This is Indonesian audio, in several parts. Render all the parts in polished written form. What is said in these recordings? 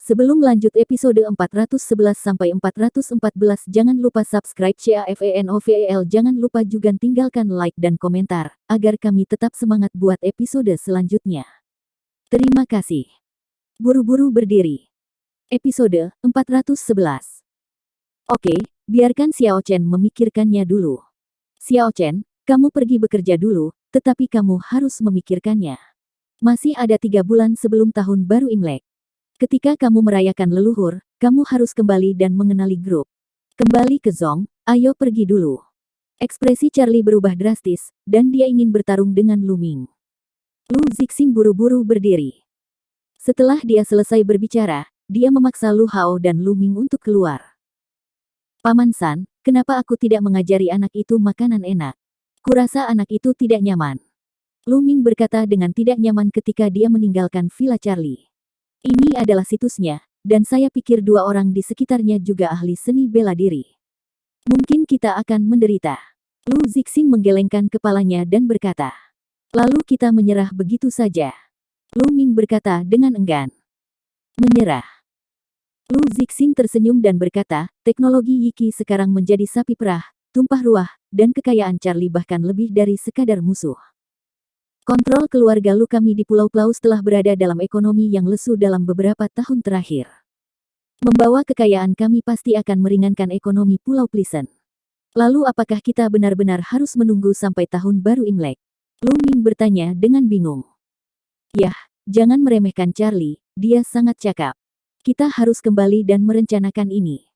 Sebelum lanjut episode 411-414, jangan lupa subscribe channel, jangan lupa juga tinggalkan like dan komentar, agar kami tetap semangat buat episode selanjutnya. Terima kasih. Buru-buru berdiri. Episode 411. Oke, biarkan Xiao Chen memikirkannya dulu. Xiao Chen, kamu pergi bekerja dulu, tetapi kamu harus memikirkannya. Masih ada 3 bulan sebelum tahun baru Imlek. Ketika kamu merayakan leluhur, kamu harus kembali dan mengenali grup. Kembali ke Zong, ayo pergi dulu. Ekspresi Charlie berubah drastis, dan dia ingin bertarung dengan Lu Ming. Lu Zixing buru-buru berdiri. Setelah dia selesai berbicara, dia memaksa Lu Hao dan Lu Ming untuk keluar. Paman San, kenapa aku tidak mengajari anak itu makanan enak? Kurasa anak itu tidak nyaman. Lu Ming berkata dengan tidak nyaman ketika dia meninggalkan Villa Charlie. Ini adalah situsnya, dan saya pikir 2 orang di sekitarnya juga ahli seni bela diri. Mungkin kita akan menderita. Lu Zixing menggelengkan kepalanya dan berkata. Lalu kita menyerah begitu saja. Lu Ming berkata dengan enggan. Menyerah. Lu Zixing tersenyum dan berkata, teknologi Yiki sekarang menjadi sapi perah, tumpah ruah, dan kekayaan Charlie bahkan lebih dari sekadar musuh. Kontrol keluarga Lu kami di Pulau Klaus telah berada dalam ekonomi yang lesu dalam beberapa tahun terakhir. Membawa kekayaan kami pasti akan meringankan ekonomi Pulau Pleasant. Lalu apakah kita benar-benar harus menunggu sampai tahun baru Imlek? Lu Ming bertanya dengan bingung. Yah, jangan meremehkan Charlie, dia sangat cakap. Kita harus kembali dan merencanakan ini.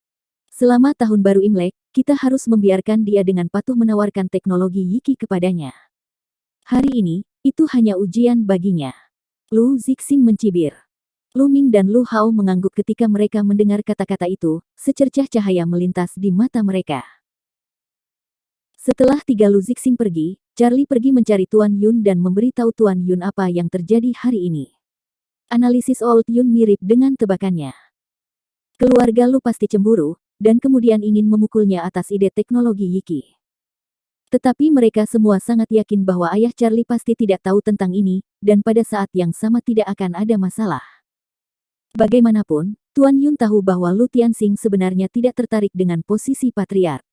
Selama tahun baru Imlek, kita harus membiarkan dia dengan patuh menawarkan teknologi Yiki kepadanya. Hari ini, itu hanya ujian baginya. Lu Zixing mencibir. Lu Ming dan Lu Hao mengangguk ketika mereka mendengar kata-kata itu, secercah cahaya melintas di mata mereka. Setelah 3 Lu Zixing pergi, Charlie pergi mencari Tuan Yun dan memberitahu Tuan Yun apa yang terjadi hari ini. Analisis Old Yun mirip dengan tebakannya. Keluarga Lu pasti cemburu, dan kemudian ingin memukulnya atas ide teknologi Yiki. Tetapi mereka semua sangat yakin bahwa ayah Charlie pasti tidak tahu tentang ini, dan pada saat yang sama tidak akan ada masalah. Bagaimanapun, Tuan Yun tahu bahwa Lu Tianxing sebenarnya tidak tertarik dengan posisi patriark.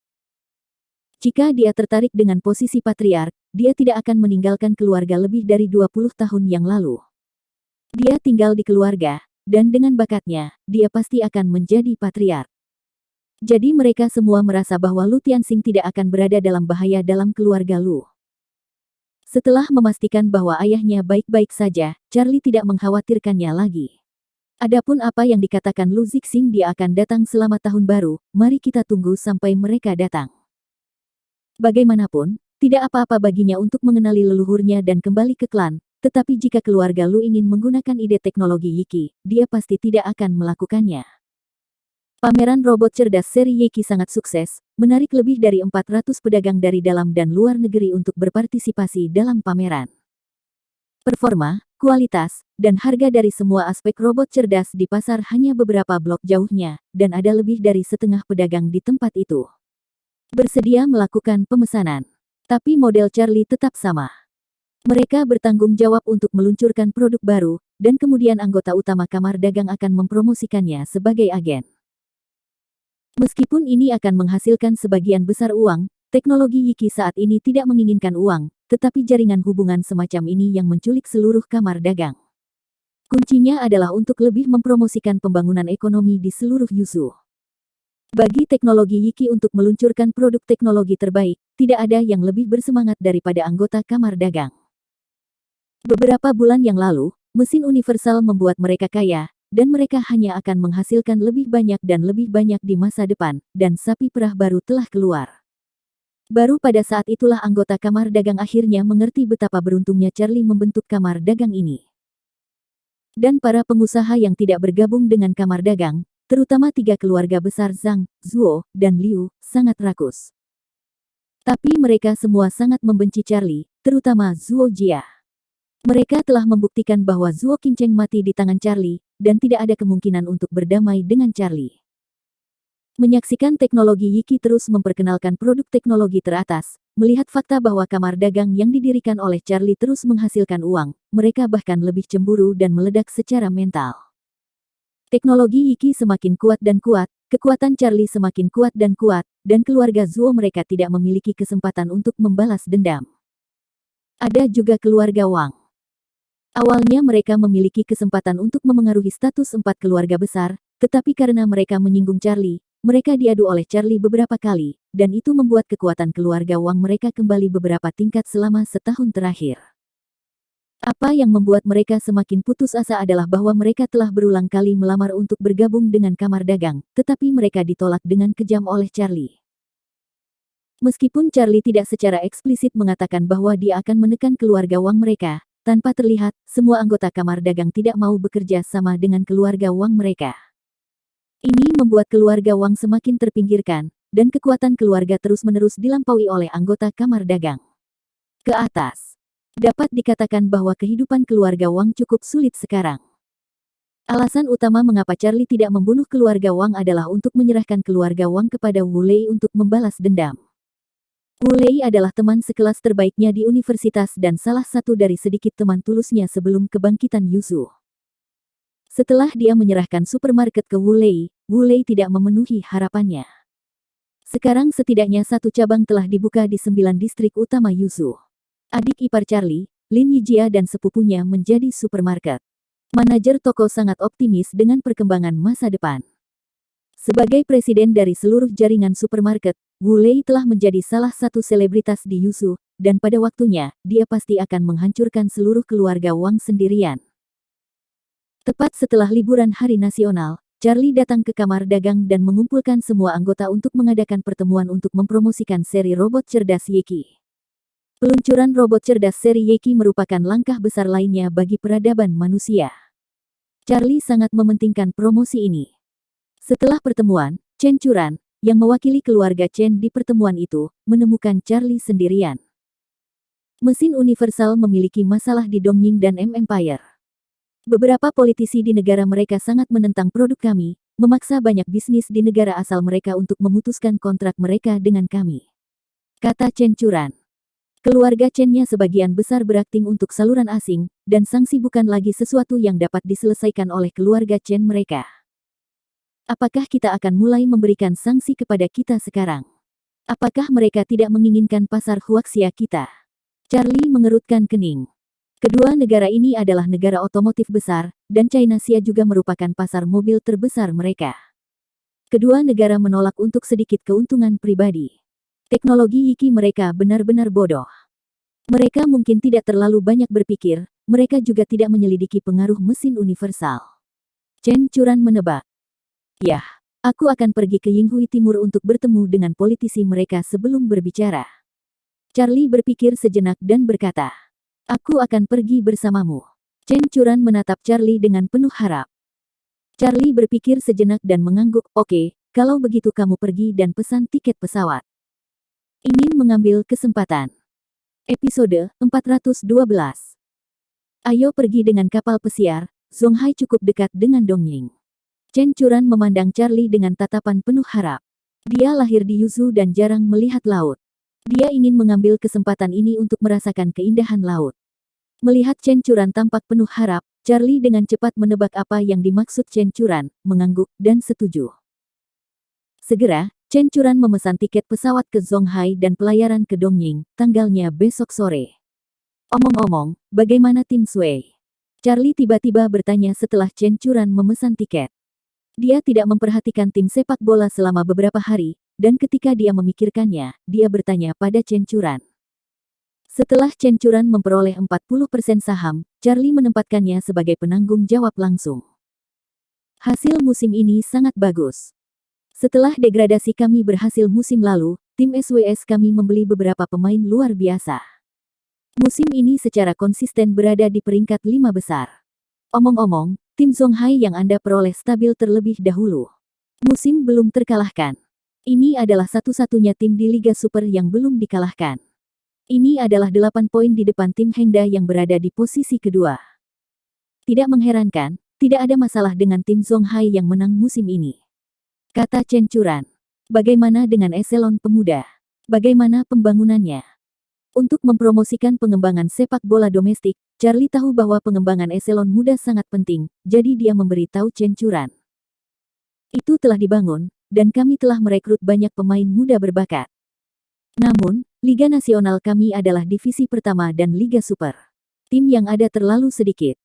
Jika dia tertarik dengan posisi patriark, dia tidak akan meninggalkan keluarga lebih dari 20 tahun yang lalu. Dia tinggal di keluarga, dan dengan bakatnya, dia pasti akan menjadi patriark. Jadi mereka semua merasa bahwa Lu Tianxing tidak akan berada dalam bahaya dalam keluarga Lu. Setelah memastikan bahwa ayahnya baik-baik saja, Charlie tidak mengkhawatirkannya lagi. Adapun apa yang dikatakan Lu Zixing dia akan datang selama tahun baru, mari kita tunggu sampai mereka datang. Bagaimanapun, tidak apa-apa baginya untuk mengenali leluhurnya dan kembali ke klan, tetapi jika keluarga Lu ingin menggunakan ide teknologi Yiki, dia pasti tidak akan melakukannya. Pameran robot cerdas seri Yiki sangat sukses, menarik lebih dari 400 pedagang dari dalam dan luar negeri untuk berpartisipasi dalam pameran. Performa, kualitas, dan harga dari semua aspek robot cerdas di pasar hanya beberapa blok jauhnya, dan ada lebih dari setengah pedagang di tempat itu. Bersedia melakukan pemesanan. Tapi model Charlie tetap sama. Mereka bertanggung jawab untuk meluncurkan produk baru, dan kemudian anggota utama kamar dagang akan mempromosikannya sebagai agen. Meskipun ini akan menghasilkan sebagian besar uang, teknologi Yiki saat ini tidak menginginkan uang, tetapi jaringan hubungan semacam ini yang menculik seluruh kamar dagang. Kuncinya adalah untuk lebih mempromosikan pembangunan ekonomi di seluruh Yuzhou. Bagi teknologi Yiki untuk meluncurkan produk teknologi terbaik, tidak ada yang lebih bersemangat daripada anggota kamar dagang. Beberapa bulan yang lalu, mesin universal membuat mereka kaya, dan mereka hanya akan menghasilkan lebih banyak dan lebih banyak di masa depan, dan sapi perah baru telah keluar. Baru pada saat itulah anggota kamar dagang akhirnya mengerti betapa beruntungnya Charlie membentuk kamar dagang ini. Dan para pengusaha yang tidak bergabung dengan kamar dagang, terutama 3 keluarga besar Zhang, Zhuo, dan Liu, sangat rakus. Tapi mereka semua sangat membenci Charlie, terutama Zhuo Jia. Mereka telah membuktikan bahwa Zhuo Qingcheng mati di tangan Charlie, dan tidak ada kemungkinan untuk berdamai dengan Charlie. Menyaksikan teknologi Yiki terus memperkenalkan produk teknologi teratas, melihat fakta bahwa kamar dagang yang didirikan oleh Charlie terus menghasilkan uang, mereka bahkan lebih cemburu dan meledak secara mental. Teknologi Yiki semakin kuat dan kuat, kekuatan Charlie semakin kuat, dan keluarga Zuo mereka tidak memiliki kesempatan untuk membalas dendam. Ada juga keluarga Wang. Awalnya mereka memiliki kesempatan untuk memengaruhi status 4 keluarga besar, tetapi karena mereka menyinggung Charlie, mereka diadu oleh Charlie beberapa kali, dan itu membuat kekuatan keluarga Wang mereka kembali beberapa tingkat selama setahun terakhir. Apa yang membuat mereka semakin putus asa adalah bahwa mereka telah berulang kali melamar untuk bergabung dengan kamar dagang, tetapi mereka ditolak dengan kejam oleh Charlie. Meskipun Charlie tidak secara eksplisit mengatakan bahwa dia akan menekan keluarga Wang mereka, tanpa terlihat, semua anggota kamar dagang tidak mau bekerja sama dengan keluarga Wang mereka. Ini membuat keluarga Wang semakin terpinggirkan, dan kekuatan keluarga terus-menerus dilampaui oleh anggota kamar dagang. Ke atas. Dapat dikatakan bahwa kehidupan keluarga Wang cukup sulit sekarang. Alasan utama mengapa Charlie tidak membunuh keluarga Wang adalah untuk menyerahkan keluarga Wang kepada Wu Lei untuk membalas dendam. Wu Lei adalah teman sekelas terbaiknya di universitas dan salah satu dari sedikit teman tulusnya sebelum kebangkitan Yuzu. Setelah dia menyerahkan supermarket ke Wu Lei tidak memenuhi harapannya. Sekarang setidaknya satu cabang telah dibuka di 9 distrik utama Yuzu. Adik ipar Charlie, Lin Yijia dan sepupunya menjadi supermarket. Manajer toko sangat optimis dengan perkembangan masa depan. Sebagai presiden dari seluruh jaringan supermarket, Wu Lei telah menjadi salah satu selebritas di Yuzu, dan pada waktunya, dia pasti akan menghancurkan seluruh keluarga Wang sendirian. Tepat setelah liburan hari nasional, Charlie datang ke kamar dagang dan mengumpulkan semua anggota untuk mengadakan pertemuan untuk mempromosikan seri robot cerdas Yeki. Peluncuran robot cerdas seri Yeki merupakan langkah besar lainnya bagi peradaban manusia. Charlie sangat mementingkan promosi ini. Setelah pertemuan, Chen Churan, yang mewakili keluarga Chen di pertemuan itu, menemukan Charlie sendirian. Mesin universal memiliki masalah di Dongying dan Empire. Beberapa politisi di negara mereka sangat menentang produk kami, memaksa banyak bisnis di negara asal mereka untuk memutuskan kontrak mereka dengan kami. Kata Chen Churan. Keluarga Chen-nya sebagian besar berakting untuk saluran asing, dan sanksi bukan lagi sesuatu yang dapat diselesaikan oleh keluarga Chen mereka. Apakah kita akan mulai memberikan sanksi kepada kita sekarang? Apakah mereka tidak menginginkan pasar huaxia kita? Charlie mengerutkan kening. Kedua negara ini adalah negara otomotif besar, dan China Xia juga merupakan pasar mobil terbesar mereka. Kedua negara menolak untuk sedikit keuntungan pribadi. Teknologi Yiki mereka benar-benar bodoh. Mereka mungkin tidak terlalu banyak berpikir, mereka juga tidak menyelidiki pengaruh mesin universal. Chen Churan menebak. Yah, aku akan pergi ke Yinghui Timur untuk bertemu dengan politisi mereka sebelum berbicara. Charlie berpikir sejenak dan berkata, aku akan pergi bersamamu. Chen Churan menatap Charlie dengan penuh harap. Charlie berpikir sejenak dan mengangguk, oke, kalau begitu kamu pergi dan pesan tiket pesawat. Ingin mengambil kesempatan. Episode 412. Ayo pergi dengan kapal pesiar, Zonghai cukup dekat dengan Dongying. Chen Churan memandang Charlie dengan tatapan penuh harap. Dia lahir di Yuzu dan jarang melihat laut. Dia ingin mengambil kesempatan ini untuk merasakan keindahan laut. Melihat Chen Churan tampak penuh harap, Charlie dengan cepat menebak apa yang dimaksud Chen Churan, mengangguk, dan setuju. Segera, Chen Churan memesan tiket pesawat ke Zonghai dan pelayaran ke Dongying, tanggalnya besok sore. Omong-omong, bagaimana tim Sui? Charlie tiba-tiba bertanya setelah Chen Churan memesan tiket. Dia tidak memperhatikan tim sepak bola selama beberapa hari, dan ketika dia memikirkannya, dia bertanya pada Chen Churan. Setelah Chen Churan memperoleh 40% saham, Charlie menempatkannya sebagai penanggung jawab langsung. Hasil musim ini sangat bagus. Setelah degradasi kami berhasil musim lalu, tim SWS kami membeli beberapa pemain luar biasa. Musim ini secara konsisten berada di peringkat 5 besar. Omong-omong, tim Zonghai yang Anda peroleh stabil terlebih dahulu. Musim belum terkalahkan. Ini adalah satu-satunya tim di Liga Super yang belum dikalahkan. Ini adalah 8 poin di depan tim Hengda yang berada di posisi kedua. Tidak mengherankan, tidak ada masalah dengan tim Zonghai yang menang musim ini. Kata Chen Churan. Bagaimana dengan eselon pemuda? Bagaimana pembangunannya? Untuk mempromosikan pengembangan sepak bola domestik, Charlie tahu bahwa pengembangan eselon muda sangat penting, jadi dia memberi tahu Chen Churan. Itu telah dibangun, dan kami telah merekrut banyak pemain muda berbakat. Namun, Liga Nasional kami adalah divisi pertama dan Liga Super. Tim yang ada terlalu sedikit.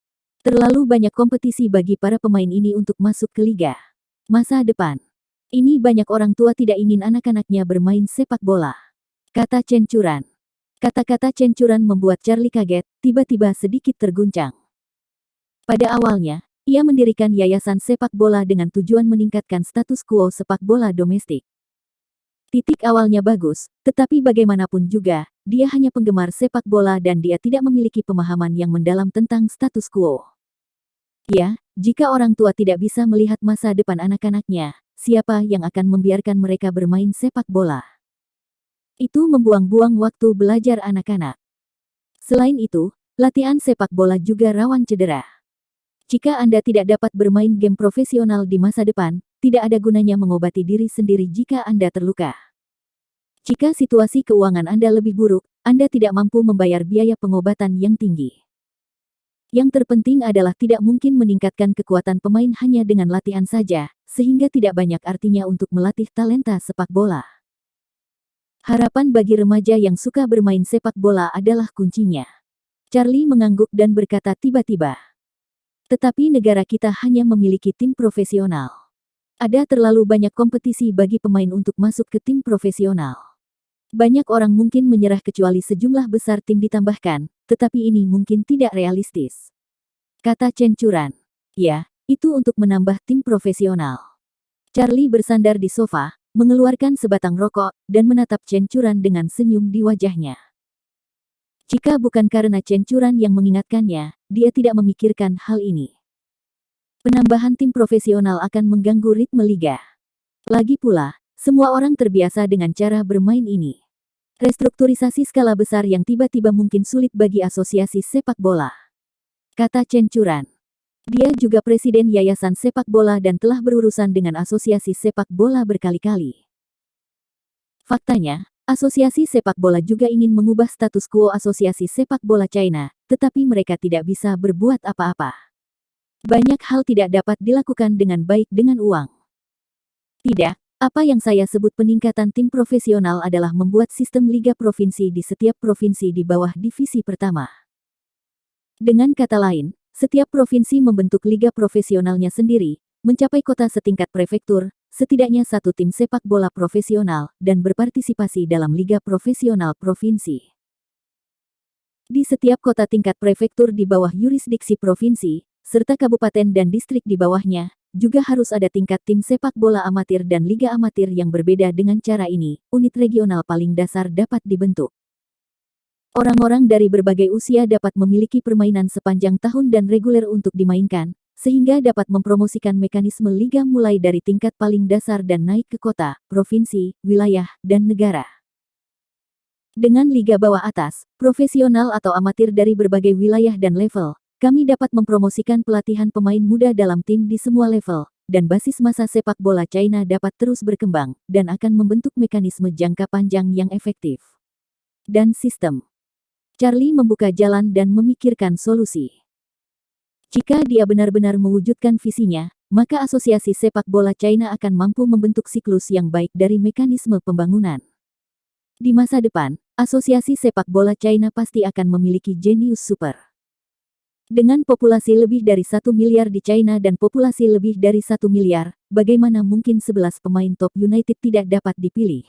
Terlalu banyak kompetisi bagi para pemain ini untuk masuk ke liga. Masa depan. Ini banyak orang tua tidak ingin anak-anaknya bermain sepak bola. Kata Chen Churan. Kata-kata Chen Churan membuat Charlie kaget, tiba-tiba sedikit terguncang. Pada awalnya, ia mendirikan yayasan sepak bola dengan tujuan meningkatkan status quo sepak bola domestik. Titik awalnya bagus, tetapi bagaimanapun juga, dia hanya penggemar sepak bola dan dia tidak memiliki pemahaman yang mendalam tentang status quo. Ya, jika orang tua tidak bisa melihat masa depan anak-anaknya, siapa yang akan membiarkan mereka bermain sepak bola? Itu membuang-buang waktu belajar anak-anak. Selain itu, latihan sepak bola juga rawan cedera. Jika Anda tidak dapat bermain game profesional di masa depan, tidak ada gunanya mengobati diri sendiri jika Anda terluka. Jika situasi keuangan Anda lebih buruk, Anda tidak mampu membayar biaya pengobatan yang tinggi. Yang terpenting adalah tidak mungkin meningkatkan kekuatan pemain hanya dengan latihan saja, sehingga tidak banyak artinya untuk melatih talenta sepak bola. Harapan bagi remaja yang suka bermain sepak bola adalah kuncinya. Charlie mengangguk dan berkata tiba-tiba. Tetapi negara kita hanya memiliki tim profesional. Ada terlalu banyak kompetisi bagi pemain untuk masuk ke tim profesional. Banyak orang mungkin menyerah kecuali sejumlah besar tim ditambahkan, tetapi ini mungkin tidak realistis. Kata Chen Churan. Ya, itu untuk menambah tim profesional. Charlie bersandar di sofa, mengeluarkan sebatang rokok, dan menatap Chen Churan dengan senyum di wajahnya. Jika bukan karena Chen Churan yang mengingatkannya, dia tidak memikirkan hal ini. Penambahan tim profesional akan mengganggu ritme liga. Lagi pula, semua orang terbiasa dengan cara bermain ini. Restrukturisasi skala besar yang tiba-tiba mungkin sulit bagi asosiasi sepak bola. Kata Chen Churan. Dia juga presiden yayasan sepak bola dan telah berurusan dengan asosiasi sepak bola berkali-kali. Faktanya, asosiasi sepak bola juga ingin mengubah status quo asosiasi sepak bola China, tetapi mereka tidak bisa berbuat apa-apa. Banyak hal tidak dapat dilakukan dengan baik dengan uang. Tidak. Apa yang saya sebut peningkatan tim profesional adalah membuat sistem liga provinsi di setiap provinsi di bawah divisi pertama. Dengan kata lain, setiap provinsi membentuk liga profesionalnya sendiri, mencapai kota setingkat prefektur, setidaknya satu tim sepak bola profesional, dan berpartisipasi dalam liga profesional provinsi. Di setiap kota tingkat prefektur di bawah yurisdiksi provinsi, serta kabupaten dan distrik di bawahnya, juga harus ada tingkat tim sepak bola amatir dan liga amatir yang berbeda. Dengan cara ini, unit regional paling dasar dapat dibentuk. Orang-orang dari berbagai usia dapat memiliki permainan sepanjang tahun dan reguler untuk dimainkan, sehingga dapat mempromosikan mekanisme liga mulai dari tingkat paling dasar dan naik ke kota, provinsi, wilayah, dan negara. Dengan liga bawah atas, profesional atau amatir dari berbagai wilayah dan level, kami dapat mempromosikan pelatihan pemain muda dalam tim di semua level, dan basis massa sepak bola China dapat terus berkembang, dan akan membentuk mekanisme jangka panjang yang efektif. Dan sistem. Charlie membuka jalan dan memikirkan solusi. Jika dia benar-benar mewujudkan visinya, maka asosiasi sepak bola China akan mampu membentuk siklus yang baik dari mekanisme pembangunan. Di masa depan, asosiasi sepak bola China pasti akan memiliki jenius super. Dengan populasi lebih dari 1 miliar di China dan populasi lebih dari 1 miliar, bagaimana mungkin 11 pemain top United tidak dapat dipilih?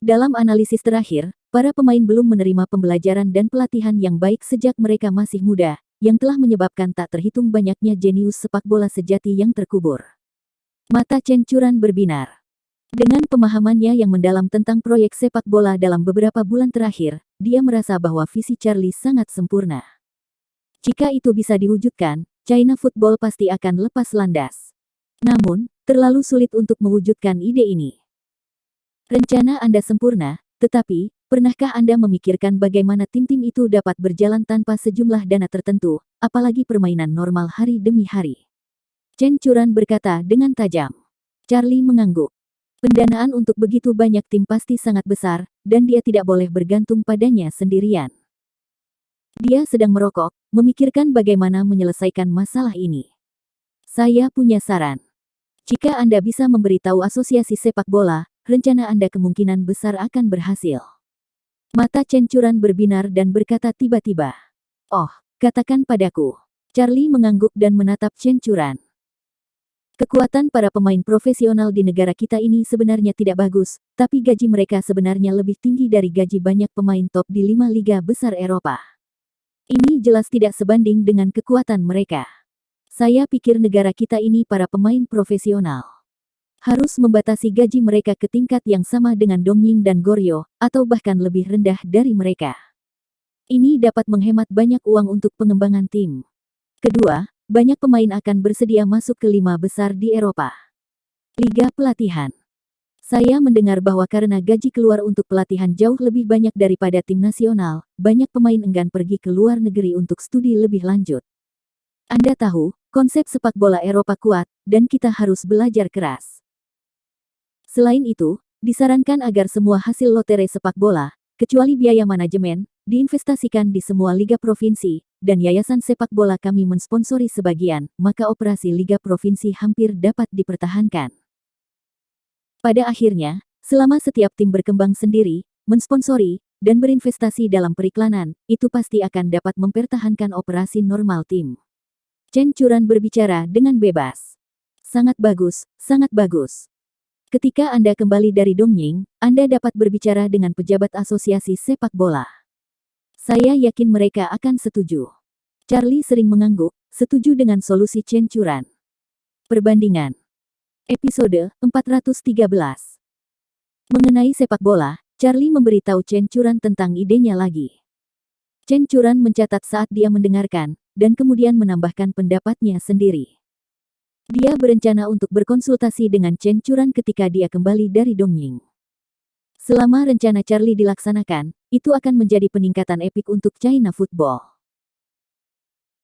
Dalam analisis terakhir, para pemain belum menerima pembelajaran dan pelatihan yang baik sejak mereka masih muda, yang telah menyebabkan tak terhitung banyaknya jenius sepak bola sejati yang terkubur. Mata Chen Churan berbinar. Dengan pemahamannya yang mendalam tentang proyek sepak bola dalam beberapa bulan terakhir, dia merasa bahwa visi Charlie sangat sempurna. Jika itu bisa diwujudkan, China Football pasti akan lepas landas. Namun, terlalu sulit untuk mewujudkan ide ini. Rencana Anda sempurna, tetapi, pernahkah Anda memikirkan bagaimana tim-tim itu dapat berjalan tanpa sejumlah dana tertentu, apalagi permainan normal hari demi hari? Chen Churan berkata dengan tajam. Charlie mengangguk. Pendanaan untuk begitu banyak tim pasti sangat besar, dan dia tidak boleh bergantung padanya sendirian. Dia sedang merokok, memikirkan bagaimana menyelesaikan masalah ini. Saya punya saran. Jika Anda bisa memberitahu asosiasi sepak bola, rencana Anda kemungkinan besar akan berhasil. Mata Chen Churan berbinar dan berkata tiba-tiba. Oh, katakan padaku. Charlie mengangguk dan menatap Chen Churan. Kekuatan para pemain profesional di negara kita ini sebenarnya tidak bagus, tapi gaji mereka sebenarnya lebih tinggi dari gaji banyak pemain top di 5 liga besar Eropa. Ini jelas tidak sebanding dengan kekuatan mereka. Saya pikir negara kita ini para pemain profesional harus membatasi gaji mereka ke tingkat yang sama dengan Dongying dan Goryeo, atau bahkan lebih rendah dari mereka. Ini dapat menghemat banyak uang untuk pengembangan tim. Kedua, banyak pemain akan bersedia masuk ke 5 besar di Eropa. Liga pelatihan. Saya mendengar bahwa karena gaji keluar untuk pelatihan jauh lebih banyak daripada tim nasional, banyak pemain enggan pergi ke luar negeri untuk studi lebih lanjut. Anda tahu, konsep sepak bola Eropa kuat, dan kita harus belajar keras. Selain itu, disarankan agar semua hasil lotre sepak bola, kecuali biaya manajemen, diinvestasikan di semua liga provinsi, dan yayasan sepak bola kami mensponsori sebagian, maka operasi liga provinsi hampir dapat dipertahankan. Pada akhirnya, selama setiap tim berkembang sendiri, mensponsori, dan berinvestasi dalam periklanan, itu pasti akan dapat mempertahankan operasi normal tim. Chen Churan berbicara dengan bebas. Sangat bagus, sangat bagus. Ketika Anda kembali dari Dongying, Anda dapat berbicara dengan pejabat asosiasi sepak bola. Saya yakin mereka akan setuju. Charlie sering mengangguk, setuju dengan solusi Chen Churan. Perbandingan. Episode 413. Mengenai sepak bola, Charlie memberitahu Chen Churan tentang idenya lagi. Chen Churan mencatat saat dia mendengarkan, dan kemudian menambahkan pendapatnya sendiri. Dia berencana untuk berkonsultasi dengan Chen Churan ketika dia kembali dari Dongying. Selama rencana Charlie dilaksanakan, itu akan menjadi peningkatan epik untuk China football.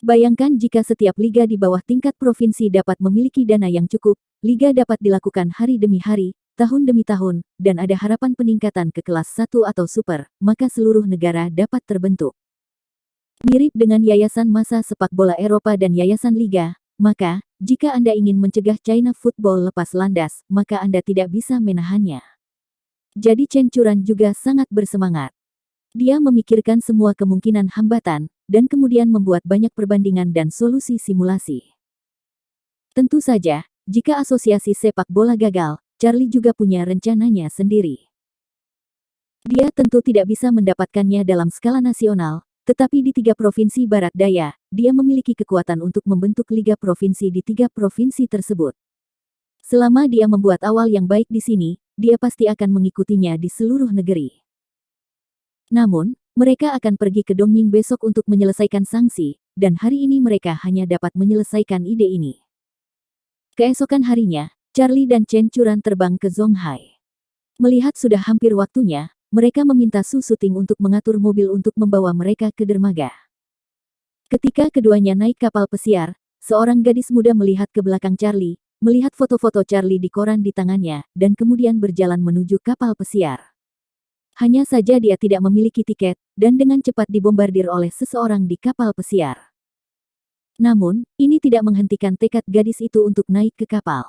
Bayangkan jika setiap liga di bawah tingkat provinsi dapat memiliki dana yang cukup, liga dapat dilakukan hari demi hari, tahun demi tahun, dan ada harapan peningkatan ke kelas 1 atau super, maka seluruh negara dapat terbentuk. Mirip dengan Yayasan Masa Sepak Bola Eropa dan Yayasan Liga, maka, jika Anda ingin mencegah China football lepas landas, maka Anda tidak bisa menahannya. Jadi Chen Churan juga sangat bersemangat. Dia memikirkan semua kemungkinan hambatan, dan kemudian membuat banyak perbandingan dan solusi simulasi. Tentu saja, jika asosiasi sepak bola gagal, Charlie juga punya rencananya sendiri. Dia tentu tidak bisa mendapatkannya dalam skala nasional, tetapi di 3 provinsi Barat Daya, dia memiliki kekuatan untuk membentuk liga provinsi di 3 provinsi tersebut. Selama dia membuat awal yang baik di sini, dia pasti akan mengikutinya di seluruh negeri. Namun, mereka akan pergi ke Dongying besok untuk menyelesaikan sanksi, dan hari ini mereka hanya dapat menyelesaikan ide ini. Keesokan harinya, Charlie dan Chen Churan terbang ke Zhonghai. Melihat sudah hampir waktunya, mereka meminta Su Suting untuk mengatur mobil untuk membawa mereka ke dermaga. Ketika keduanya naik kapal pesiar, seorang gadis muda melihat ke belakang Charlie, melihat foto-foto Charlie di koran di tangannya, dan kemudian berjalan menuju kapal pesiar. Hanya saja dia tidak memiliki tiket, dan dengan cepat dibombardir oleh seseorang di kapal pesiar. Namun, ini tidak menghentikan tekad gadis itu untuk naik ke kapal.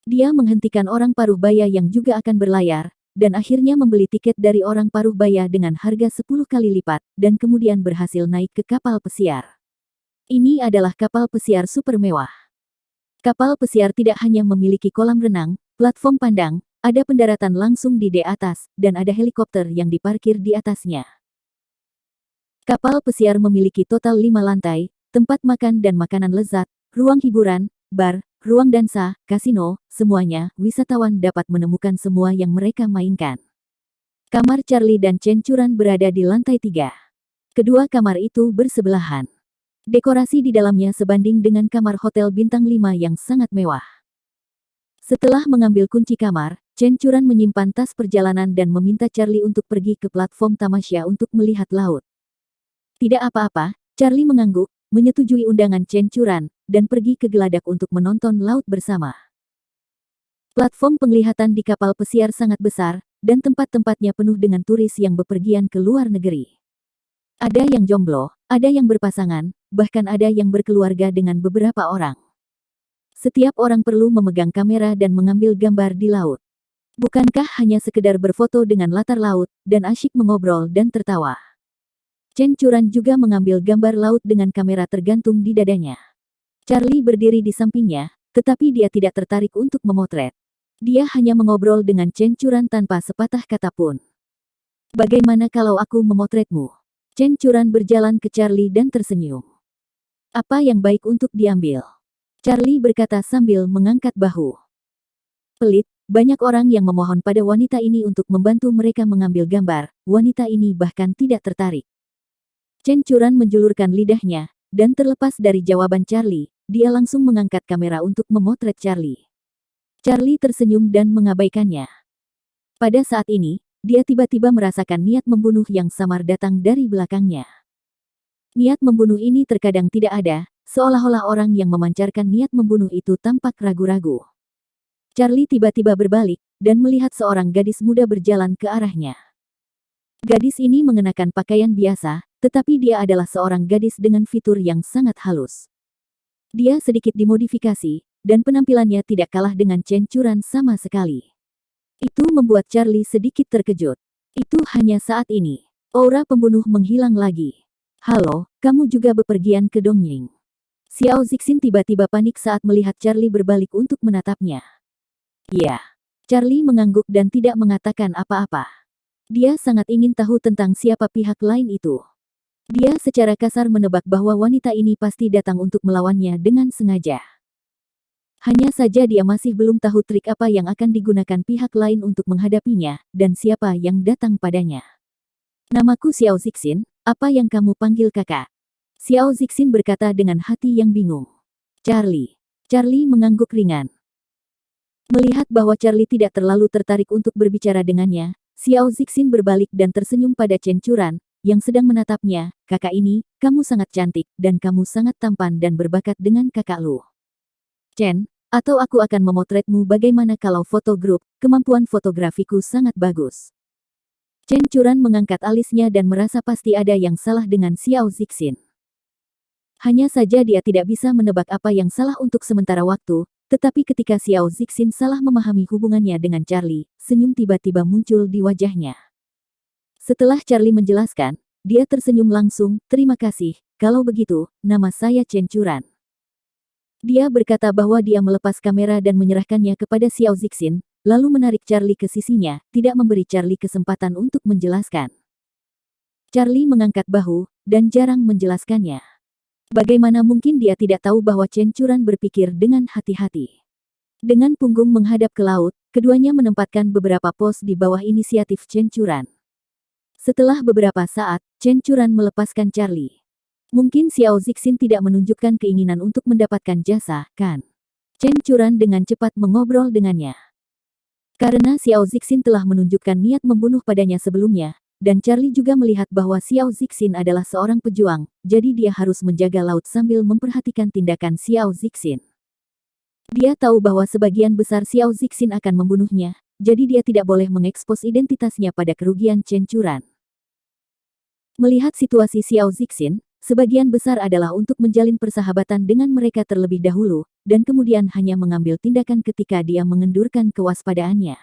Dia menghentikan orang paruh baya yang juga akan berlayar, dan akhirnya membeli tiket dari orang paruh baya dengan harga 10 kali lipat, dan kemudian berhasil naik ke kapal pesiar. Ini adalah kapal pesiar super mewah. Kapal pesiar tidak hanya memiliki kolam renang, platform pandang, ada pendaratan langsung di atas, dan ada helikopter yang diparkir di atasnya. Kapal pesiar memiliki total 5 lantai, tempat makan dan makanan lezat, ruang hiburan, bar, ruang dansa, kasino, semuanya, wisatawan dapat menemukan semua yang mereka mainkan. Kamar Charlie dan Chen Churan berada di lantai 3. Kedua kamar itu bersebelahan. Dekorasi di dalamnya sebanding dengan kamar hotel bintang 5 yang sangat mewah. Setelah mengambil kunci kamar, Chen Churan menyimpan tas perjalanan dan meminta Charlie untuk pergi ke platform tamasya untuk melihat laut. Tidak apa-apa, Charlie mengangguk, menyetujui undangan Chen Churan, dan pergi ke geladak untuk menonton laut bersama. Platform penglihatan di kapal pesiar sangat besar, dan tempat-tempatnya penuh dengan turis yang bepergian ke luar negeri. Ada yang jomblo, ada yang berpasangan, bahkan ada yang berkeluarga dengan beberapa orang. Setiap orang perlu memegang kamera dan mengambil gambar di laut. Bukankah hanya sekedar berfoto dengan latar laut, dan asyik mengobrol dan tertawa? Chen Churan juga mengambil gambar laut dengan kamera tergantung di dadanya. Charlie berdiri di sampingnya, tetapi dia tidak tertarik untuk memotret. Dia hanya mengobrol dengan Chen Churan tanpa sepatah kata pun. Bagaimana kalau aku memotretmu? Chen Churan berjalan ke Charlie dan tersenyum. Apa yang baik untuk diambil? Charlie berkata sambil mengangkat bahu. Pelit, banyak orang yang memohon pada wanita ini untuk membantu mereka mengambil gambar, wanita ini bahkan tidak tertarik. Chen Churan menjulurkan lidahnya, dan terlepas dari jawaban Charlie, dia langsung mengangkat kamera untuk memotret Charlie. Charlie tersenyum dan mengabaikannya. Pada saat ini, dia tiba-tiba merasakan niat membunuh yang samar datang dari belakangnya. Niat membunuh ini terkadang tidak ada, seolah-olah orang yang memancarkan niat membunuh itu tampak ragu-ragu. Charlie tiba-tiba berbalik, dan melihat seorang gadis muda berjalan ke arahnya. Gadis ini mengenakan pakaian biasa, tetapi dia adalah seorang gadis dengan fitur yang sangat halus. Dia sedikit dimodifikasi, dan penampilannya tidak kalah dengan Chen Churan sama sekali. Itu membuat Charlie sedikit terkejut. Itu hanya saat ini. Aura pembunuh menghilang lagi. Halo, kamu juga bepergian ke Dongying. Xiao Zixin tiba-tiba panik saat melihat Charlie berbalik untuk menatapnya. Ya. Charlie mengangguk dan tidak mengatakan apa-apa. Dia sangat ingin tahu tentang siapa pihak lain itu. Dia secara kasar menebak bahwa wanita ini pasti datang untuk melawannya dengan sengaja. Hanya saja dia masih belum tahu trik apa yang akan digunakan pihak lain untuk menghadapinya, dan siapa yang datang padanya. Namaku Xiao Zixin, apa yang kamu panggil kakak? Xiao Zixin berkata dengan hati yang bingung. Charlie. Charlie mengangguk ringan. Melihat bahwa Charlie tidak terlalu tertarik untuk berbicara dengannya, Xiao Zixin berbalik dan tersenyum pada Chen Churan, yang sedang menatapnya. Kakak ini, kamu sangat cantik, dan kamu sangat tampan dan berbakat dengan kakak lu. Chen, atau aku akan memotretmu bagaimana kalau foto grup, kemampuan fotografiku sangat bagus. Chen Churan mengangkat alisnya dan merasa pasti ada yang salah dengan Xiao Zixin. Hanya saja dia tidak bisa menebak apa yang salah untuk sementara waktu, tetapi ketika Xiao Zixin salah memahami hubungannya dengan Charlie, senyum tiba-tiba muncul di wajahnya. Setelah Charlie menjelaskan, dia tersenyum langsung, terima kasih, kalau begitu, nama saya Chen Churan. Dia berkata bahwa dia melepas kamera dan menyerahkannya kepada Xiao Zixin, lalu menarik Charlie ke sisinya, tidak memberi Charlie kesempatan untuk menjelaskan. Charlie mengangkat bahu, dan jarang menjelaskannya. Bagaimana mungkin dia tidak tahu bahwa Chen Churan berpikir dengan hati-hati. Dengan punggung menghadap ke laut, keduanya menempatkan beberapa pos di bawah inisiatif Chen Churan. Setelah beberapa saat, Chen Churan melepaskan Charlie. Mungkin Xiao Zixin tidak menunjukkan keinginan untuk mendapatkan jasa, kan? Chen Churan dengan cepat mengobrol dengannya. Karena Xiao Zixin telah menunjukkan niat membunuh padanya sebelumnya, dan Charlie juga melihat bahwa Xiao Zixin adalah seorang pejuang, jadi dia harus menjaga laut sambil memperhatikan tindakan Xiao Zixin. Dia tahu bahwa sebagian besar Xiao Zixin akan membunuhnya, jadi dia tidak boleh mengekspos identitasnya pada kerugian Chen Churan. Melihat situasi Xiao Zixin, sebagian besar adalah untuk menjalin persahabatan dengan mereka terlebih dahulu, dan kemudian hanya mengambil tindakan ketika dia mengendurkan kewaspadaannya.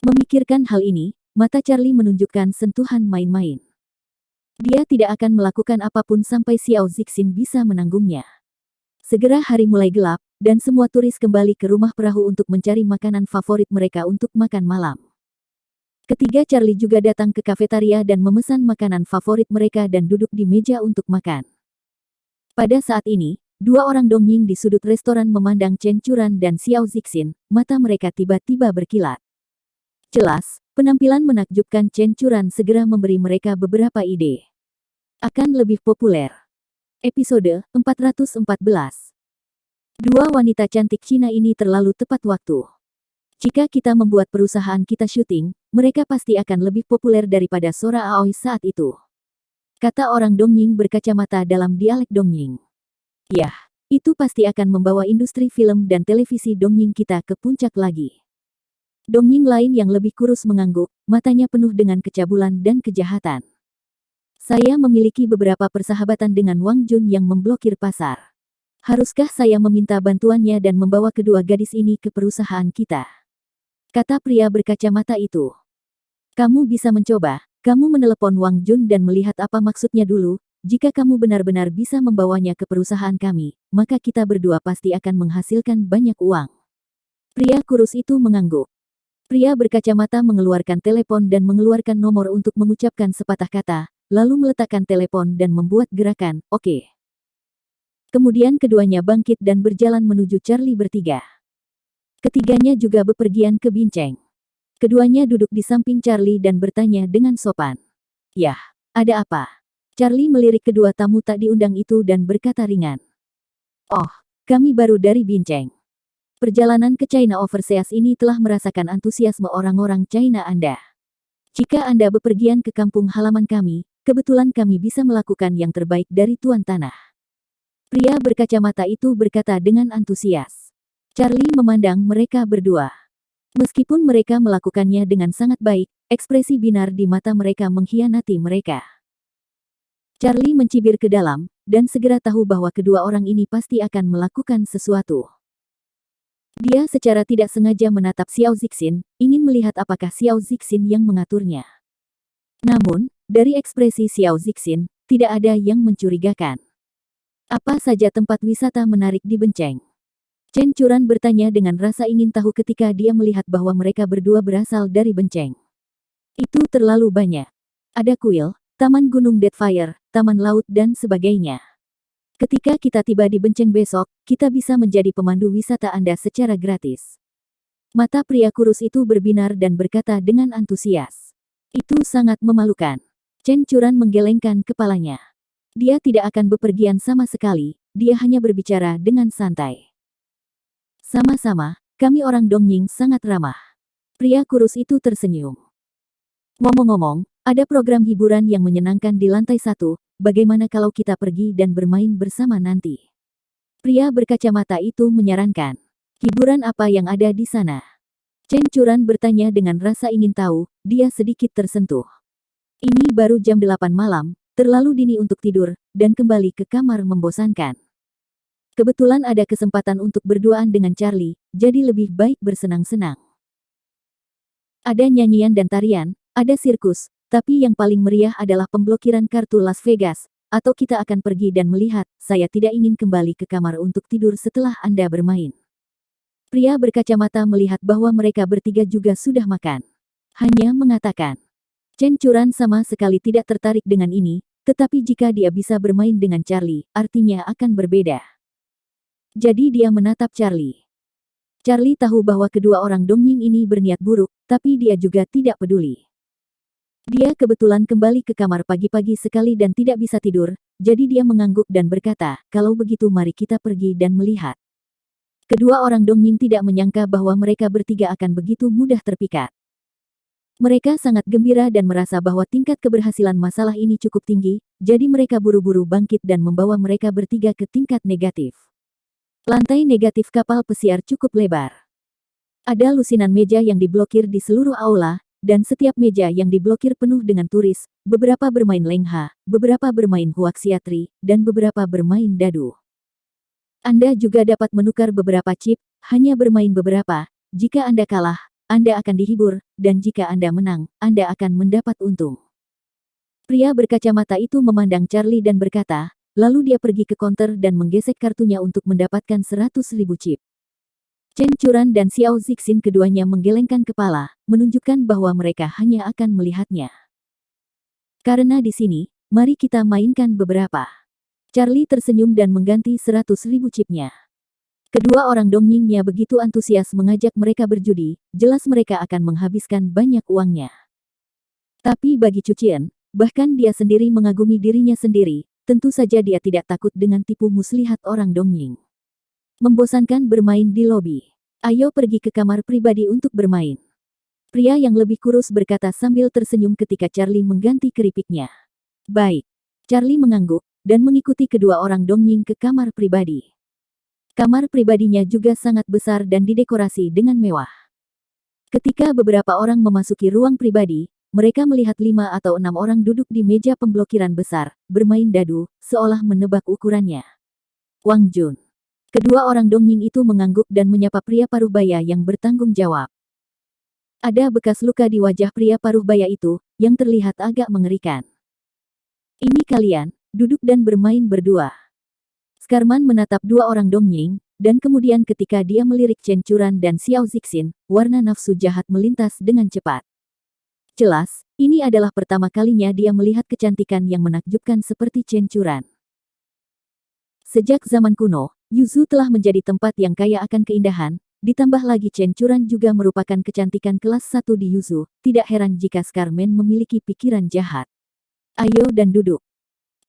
Memikirkan hal ini, mata Charlie menunjukkan sentuhan main-main. Dia tidak akan melakukan apapun sampai Xiao Zixin bisa menanggungnya. Segera hari mulai gelap, dan semua turis kembali ke rumah perahu untuk mencari makanan favorit mereka untuk makan malam. Ketiga Charlie juga datang ke kafetaria dan memesan makanan favorit mereka dan duduk di meja untuk makan. Pada saat ini, dua orang Dongying di sudut restoran memandang Chen Churan dan Xiao Zixin, mata mereka tiba-tiba berkilat. Jelas, penampilan menakjubkan Chen Churan segera memberi mereka beberapa ide. Akan lebih populer. Episode 414. Dua wanita cantik Cina ini terlalu tepat waktu. Jika kita membuat perusahaan kita syuting, mereka pasti akan lebih populer daripada Sora Aoi saat itu. Kata orang Dongying berkacamata dalam dialek Dongying. Yah, itu pasti akan membawa industri film dan televisi Dongying kita ke puncak lagi. Dongying lain yang lebih kurus mengangguk, matanya penuh dengan kecabulan dan kejahatan. Saya memiliki beberapa persahabatan dengan Wang Jun yang memblokir pasar. Haruskah saya meminta bantuannya dan membawa kedua gadis ini ke perusahaan kita? Kata pria berkacamata itu. Kamu bisa mencoba, kamu menelepon Wang Jun dan melihat apa maksudnya dulu. Jika kamu benar-benar bisa membawanya ke perusahaan kami, maka kita berdua pasti akan menghasilkan banyak uang. Pria kurus itu mengangguk. Pria berkacamata mengeluarkan telepon dan mengeluarkan nomor untuk mengucapkan sepatah kata, lalu meletakkan telepon dan membuat gerakan, "Oke." Kemudian keduanya bangkit dan berjalan menuju Charlie bertiga. Ketiganya juga bepergian ke Binceng. Keduanya duduk di samping Charlie dan bertanya dengan sopan. "Yah, ada apa?" Charlie melirik kedua tamu tak diundang itu dan berkata ringan. "Oh, kami baru dari Binceng. Perjalanan ke China Overseas ini telah merasakan antusiasme orang-orang China Anda. Jika Anda bepergian ke kampung halaman kami, kebetulan kami bisa melakukan yang terbaik dari Tuan Tanah." Pria berkacamata itu berkata dengan antusias. Charlie memandang mereka berdua. Meskipun mereka melakukannya dengan sangat baik, ekspresi binar di mata mereka mengkhianati mereka. Charlie mencibir ke dalam, dan segera tahu bahwa kedua orang ini pasti akan melakukan sesuatu. Dia secara tidak sengaja menatap Xiao Zixin, ingin melihat apakah Xiao Zixin yang mengaturnya. Namun, dari ekspresi Xiao Zixin, tidak ada yang mencurigakan. Apa saja tempat wisata menarik di Binceng? Chen Churan bertanya dengan rasa ingin tahu ketika dia melihat bahwa mereka berdua berasal dari Binceng. Itu terlalu banyak. Ada kuil, taman gunung Deadfire, taman laut dan sebagainya. Ketika kita tiba di Binceng besok, kita bisa menjadi pemandu wisata Anda secara gratis. Mata pria kurus itu berbinar dan berkata dengan antusias. Itu sangat memalukan. Chen Churan menggelengkan kepalanya. Dia tidak akan bepergian sama sekali, dia hanya berbicara dengan santai. Sama-sama, kami orang Dongying sangat ramah. Pria kurus itu tersenyum. Ngomong-ngomong, ada program hiburan yang menyenangkan di lantai 1, bagaimana kalau kita pergi dan bermain bersama nanti? Pria berkacamata itu menyarankan. Hiburan apa yang ada di sana? Chen Churan bertanya dengan rasa ingin tahu, dia sedikit tersentuh. Ini baru jam 8 malam, terlalu dini untuk tidur, dan kembali ke kamar membosankan. Kebetulan ada kesempatan untuk berduaan dengan Charlie, jadi lebih baik bersenang-senang. Ada nyanyian dan tarian, ada sirkus, tapi yang paling meriah adalah pemblokiran kartu Las Vegas, atau kita akan pergi dan melihat, saya tidak ingin kembali ke kamar untuk tidur setelah Anda bermain. Pria berkacamata melihat bahwa mereka bertiga juga sudah makan. Hanya mengatakan. Chen Churan sama sekali tidak tertarik dengan ini, tetapi jika dia bisa bermain dengan Charlie, artinya akan berbeda. Jadi dia menatap Charlie. Charlie tahu bahwa kedua orang Dongying ini berniat buruk, tapi dia juga tidak peduli. Dia kebetulan kembali ke kamar pagi-pagi sekali dan tidak bisa tidur, jadi dia mengangguk dan berkata, "Kalau begitu mari kita pergi dan melihat." Kedua orang Dongying tidak menyangka bahwa mereka bertiga akan begitu mudah terpikat. Mereka sangat gembira dan merasa bahwa tingkat keberhasilan masalah ini cukup tinggi, jadi mereka buru-buru bangkit dan membawa mereka bertiga ke tingkat negatif. Lantai negatif kapal pesiar cukup lebar. Ada lusinan meja yang diblokir di seluruh aula, dan setiap meja yang diblokir penuh dengan turis, beberapa bermain lengha, beberapa bermain huaxiatri, dan beberapa bermain dadu. Anda juga dapat menukar beberapa chip, hanya bermain beberapa. Jika Anda kalah, Anda akan dihibur, dan jika Anda menang, Anda akan mendapat untung. Pria berkacamata itu memandang Charlie dan berkata, lalu dia pergi ke konter dan menggesek kartunya untuk mendapatkan 100.000 chip. Chen Churan dan Xiao Zixin keduanya menggelengkan kepala, menunjukkan bahwa mereka hanya akan melihatnya. Karena di sini, mari kita mainkan beberapa. Charlie tersenyum dan mengganti 100.000 chipnya. Kedua orang Dongyingnya begitu antusias mengajak mereka berjudi, jelas mereka akan menghabiskan banyak uangnya. Tapi bagi Chu Qian, bahkan dia sendiri mengagumi dirinya sendiri, tentu saja dia tidak takut dengan tipu muslihat orang Dongying. Membosankan bermain di lobi. Ayo pergi ke kamar pribadi untuk bermain. Pria yang lebih kurus berkata sambil tersenyum ketika Charlie mengganti keripiknya. Baik. Charlie mengangguk, dan mengikuti kedua orang Dongying ke kamar pribadi. Kamar pribadinya juga sangat besar dan didekorasi dengan mewah. Ketika beberapa orang memasuki ruang pribadi, mereka melihat 5 atau 6 orang duduk di meja pemblokiran besar, bermain dadu, seolah menebak ukurannya. Wang Jun. Kedua orang dongeng itu mengangguk dan menyapa pria paruhbaya yang bertanggung jawab. Ada bekas luka di wajah pria paruhbaya itu, yang terlihat agak mengerikan. Ini kalian, duduk dan bermain berdua. Skarman menatap dua orang dongeng, dan kemudian ketika dia melirik Chen Churan dan Xiao Zixin, warna nafsu jahat melintas dengan cepat. Jelas, ini adalah pertama kalinya dia melihat kecantikan yang menakjubkan seperti Chen Churan. Sejak zaman kuno, Yuzu telah menjadi tempat yang kaya akan keindahan, ditambah lagi Chen Churan juga merupakan kecantikan kelas 1 di Yuzu, tidak heran jika Skarman memiliki pikiran jahat. Ayo dan duduk.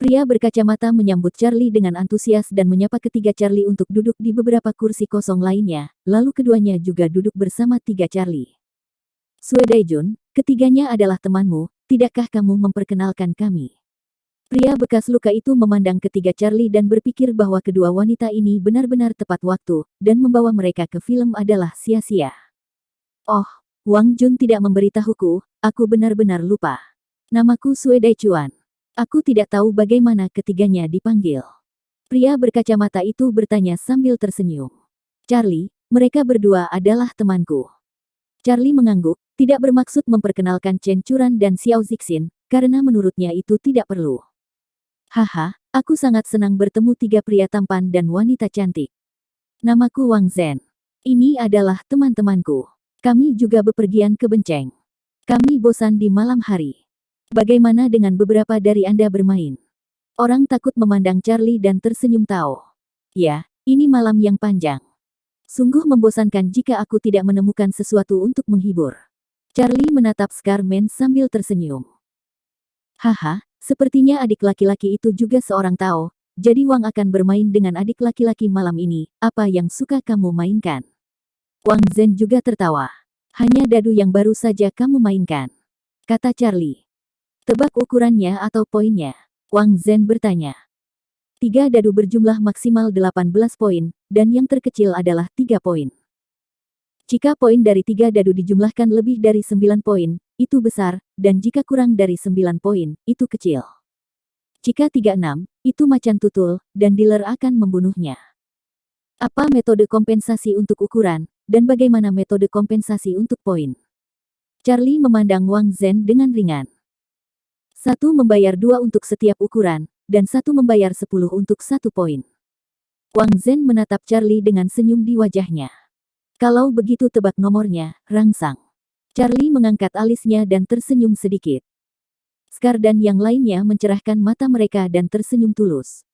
Pria berkacamata menyambut Charlie dengan antusias dan menyapa ketiga Charlie untuk duduk di beberapa kursi kosong lainnya, lalu keduanya juga duduk bersama tiga Charlie. Sue Daijun, ketiganya adalah temanmu, tidakkah kamu memperkenalkan kami? Pria bekas luka itu memandang ketiga Charlie dan berpikir bahwa kedua wanita ini benar-benar tepat waktu, dan membawa mereka ke film adalah sia-sia. Oh, Wang Jun tidak memberitahuku, aku benar-benar lupa. Namaku Sue Daichuan. Aku tidak tahu bagaimana ketiganya dipanggil. Pria berkacamata itu bertanya sambil tersenyum. Charlie, mereka berdua adalah temanku. Charlie mengangguk, tidak bermaksud memperkenalkan Chen Churan dan Xiao Zixin, karena menurutnya itu tidak perlu. Haha, aku sangat senang bertemu tiga pria tampan dan wanita cantik. Namaku Wang Zhen. Ini adalah teman-temanku. Kami juga bepergian ke Benceng. Kami bosan di malam hari. Bagaimana dengan beberapa dari Anda bermain? Orang takut memandang Charlie dan tersenyum tahu. Ya, ini malam yang panjang. Sungguh membosankan jika aku tidak menemukan sesuatu untuk menghibur. Charlie menatap Skarman sambil tersenyum. Haha, sepertinya adik laki-laki itu juga seorang Tao, jadi Wang akan bermain dengan adik laki-laki malam ini, apa yang suka kamu mainkan? Wang Zhen juga tertawa. Hanya dadu yang baru saja kamu mainkan, kata Charlie. Tebak ukurannya atau poinnya? Wang Zhen bertanya. 3 dadu berjumlah maksimal 18 poin, dan yang terkecil adalah 3 poin. Jika poin dari 3 dadu dijumlahkan lebih dari 9 poin, itu besar, dan jika kurang dari 9 poin, itu kecil. Jika 36, itu macan tutul, dan dealer akan membunuhnya. Apa metode kompensasi untuk ukuran, dan bagaimana metode kompensasi untuk poin? Charlie memandang Wang Zhen dengan ringan. 1 membayar 2 untuk setiap ukuran, dan 1 membayar 10 untuk 1 poin. Wang Zhen menatap Charlie dengan senyum di wajahnya. Kalau begitu tebak nomornya, rangsang. Charlie mengangkat alisnya dan tersenyum sedikit. Scar dan yang lainnya mencerahkan mata mereka dan tersenyum tulus.